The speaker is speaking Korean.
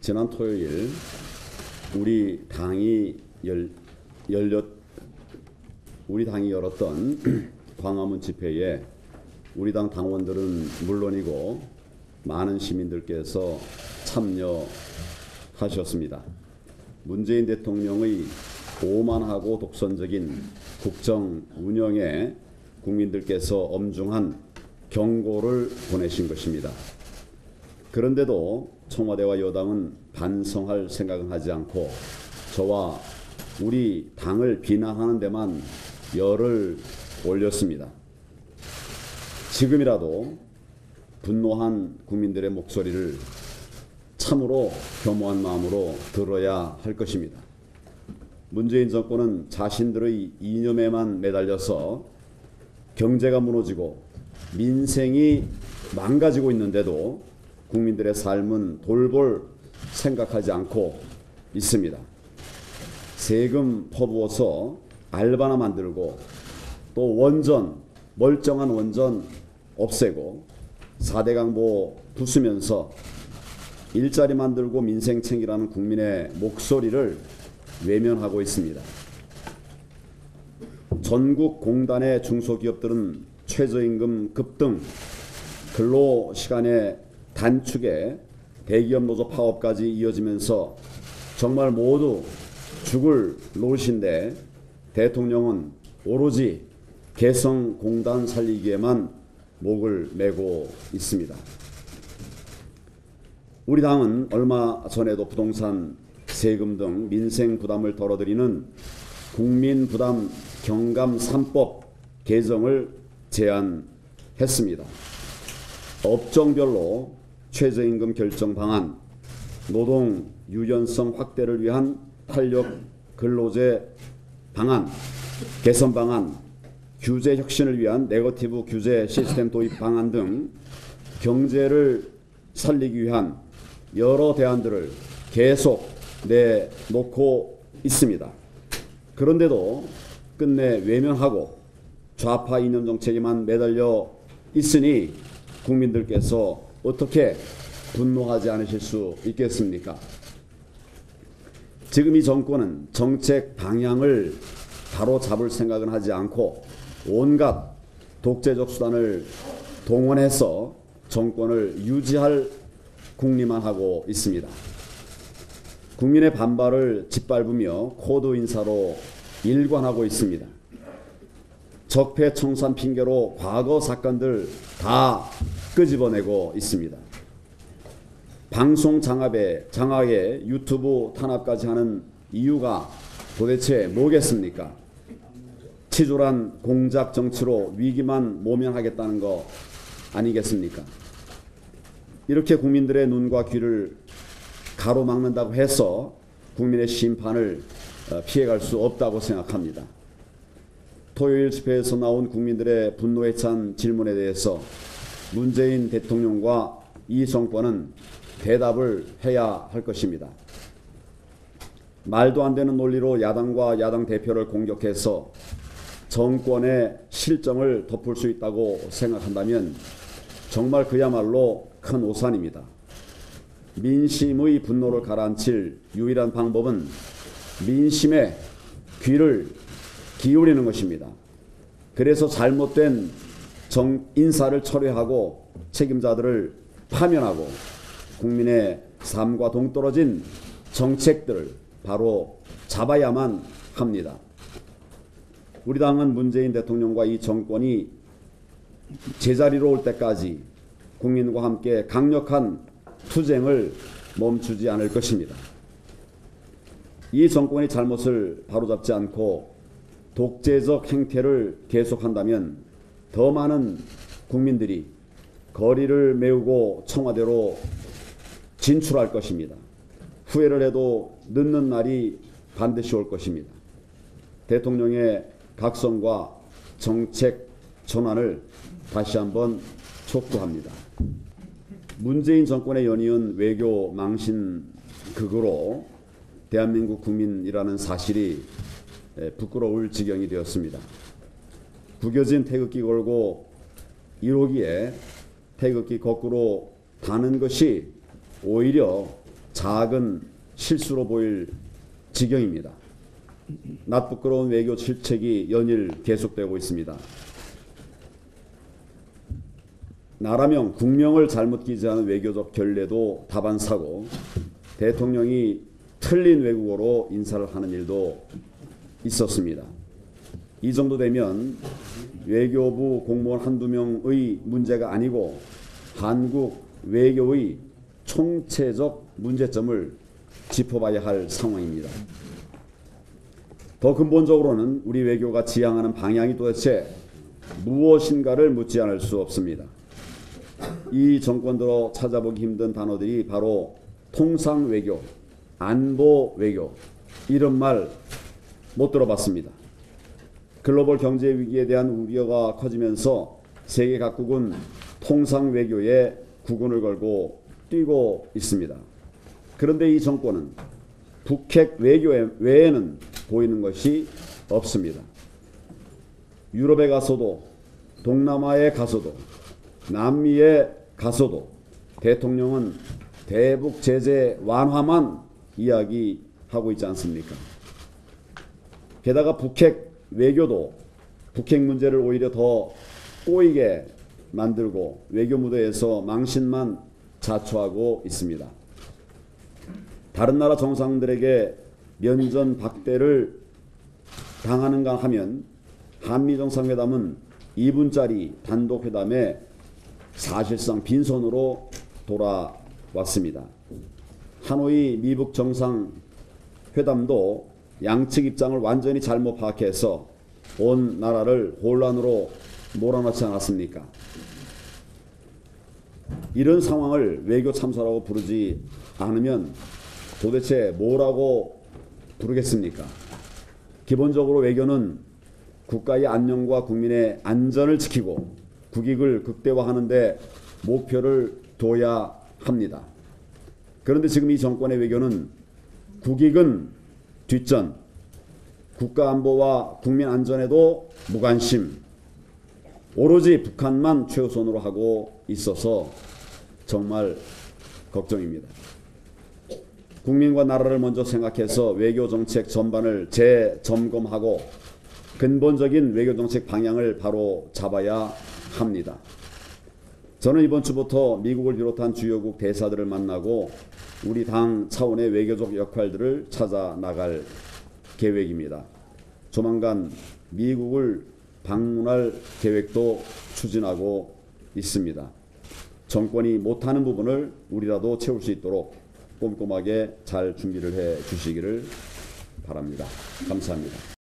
지난 토요일 우리 당이 열었던 광화문 집회에 우리 당 당원들은 물론이고 많은 시민들께서 참여하셨습니다. 문재인 대통령의 오만하고 독선적인 국정 운영에 국민들께서 엄중한 경고를 보내신 것입니다. 그런데도 청와대와 여당은 반성할 생각은 하지 않고 저와 우리 당을 비난하는 데만 열을 올렸습니다. 지금이라도 분노한 국민들의 목소리를 참으로 겸허한 마음으로 들어야 할 것입니다. 문재인 정권은 자신들의 이념에만 매달려서 경제가 무너지고 민생이 망가지고 있는데도 국민들의 삶은 돌볼 생각하지 않고 있습니다. 세금 퍼부어서 알바나 만들고 또 멀쩡한 원전 없애고 4대 강보 부수면서 일자리 만들고 민생 챙기라는 국민의 목소리를 외면하고 있습니다. 전국 공단의 중소기업들은 최저임금 급등, 근로시간의 단축에 대기업 노조 파업까지 이어지면서 정말 모두 죽을 노릇인데 대통령은 오로지 개성공단 살리기에만 목을 메고 있습니다. 우리 당은 얼마 전에도 부동산 세금 등 민생 부담을 덜어드리는 국민부담 경감 3법 개정을 제안했습니다. 업종별로 최저임금 결정 방안, 노동 유연성 확대를 위한 탄력 근로제 방안, 개선 방안, 규제 혁신을 위한 네거티브 규제 시스템 도입 방안 등 경제를 살리기 위한 여러 대안들을 계속 내놓고 있습니다. 그런데도 끝내 외면하고 좌파 이념 정책에만 매달려 있으니 국민들께서 어떻게 분노하지 않으실 수 있겠습니까? 지금 이 정권은 정책 방향을 바로 잡을 생각은 하지 않고 온갖 독재적 수단을 동원해서 정권을 유지할 궁리만 하고 있습니다. 국민의 반발을 짓밟으며 코드 인사로 일관하고 있습니다. 적폐청산 핑계로 과거 사건들 다 끄집어내고 있습니다. 방송 장악에 유튜브 탄압까지 하는 이유가 도대체 뭐겠습니까? 치졸한 공작 정치로 위기만 모면하겠다는 거 아니겠습니까? 이렇게 국민들의 눈과 귀를 가로막는다고 해서 국민의 심판을 피해갈 수 없다고 생각합니다. 토요일 집회에서 나온 국민들의 분노에 찬 질문에 대해서 문재인 대통령과 이 정권은 대답을 해야 할 것입니다. 말도 안 되는 논리로 야당과 야당 대표를 공격해서 정권의 실정을 덮을 수 있다고 생각한다면 정말 그야말로 큰 오산입니다. 민심의 분노를 가라앉힐 유일한 방법은 민심의 귀를 기울이는 것입니다. 그래서 잘못된 인사를 철회하고 책임자들을 파면하고 국민의 삶과 동떨어진 정책들을 바로 잡아야만 합니다. 우리 당은 문재인 대통령과 이 정권이 제자리로 올 때까지 국민과 함께 강력한 투쟁을 멈추지 않을 것입니다. 이 정권이 잘못을 바로잡지 않고 독재적 행태를 계속한다면 더 많은 국민들이 거리를 메우고 청와대로 진출할 것입니다. 후회를 해도 늦는 날이 반드시 올 것입니다. 대통령의 각성과 정책 전환을 다시 한번 촉구합니다. 문재인 정권의 연이은 외교 망신극으로 대한민국 국민이라는 사실이 부끄러울 지경이 되었습니다. 구겨진 태극기 걸고 이러기에 태극기 거꾸로 다는 것이 오히려 작은 실수로 보일 지경입니다. 낯부끄러운 외교 실책이 연일 계속되고 있습니다. 나라명, 국명을 잘못 기재하는 외교적 결례도 다반사고 대통령이 틀린 외국어로 인사를 하는 일도 있었습니다. 이 정도 되면 외교부 공무원 한두 명의 문제가 아니고 한국 외교의 총체적 문제점을 짚어봐야 할 상황입니다. 더 근본적으로는 우리 외교가 지향하는 방향이 도대체 무엇인가를 묻지 않을 수 없습니다. 이 정권 들어 찾아보기 힘든 단어들이 바로 통상외교, 안보외교, 이런 말 못 들어봤습니다. 글로벌 경제 위기에 대한 우려가 커지면서 세계 각국은 통상외교에 국온을 걸고 뛰고 있습니다. 그런데 이 정권은 북핵 외교 외에는 보이는 것이 없습니다. 유럽에 가서도 동남아에 가서도 남미에 가서도 대통령은 대북 제재 완화만 이야기하고 있지 않습니까? 게다가 북핵 외교도 북핵 문제를 오히려 더 꼬이게 만들고 외교 무대에서 망신만 자초하고 있습니다. 다른 나라 정상들에게 면전박대를 당하는가 하면 한미 정상회담은 2분짜리 단독회담에 사실상 빈손으로 돌아왔습니다. 하노이 미북 정상회담도 양측 입장을 완전히 잘못 파악해서 온 나라를 혼란으로 몰아넣지 않았습니까? 이런 상황을 외교 참사라고 부르지 않으면 도대체 뭐라고 부르겠습니까? 기본적으로 외교는 국가의 안녕과 국민의 안전을 지키고 국익을 극대화하는 데 목표를 둬야 합니다. 그런데 지금 이 정권의 외교는 국익은 뒷전, 국가 안보와 국민 안전에도 무관심, 오로지 북한만 최우선으로 하고 있어서 정말 걱정입니다. 국민과 나라를 먼저 생각해서 외교 정책 전반을 재점검하고 근본적인 외교 정책 방향을 바로 잡아야 합니다. 저는 이번 주부터 미국을 비롯한 주요국 대사들을 만나고 우리 당 차원의 외교적 역할들을 찾아 나갈 계획입니다. 조만간 미국을 방문할 계획도 추진하고 있습니다. 정권이 못하는 부분을 우리라도 채울 수 있도록 꼼꼼하게 잘 준비를 해 주시기를 바랍니다. 감사합니다.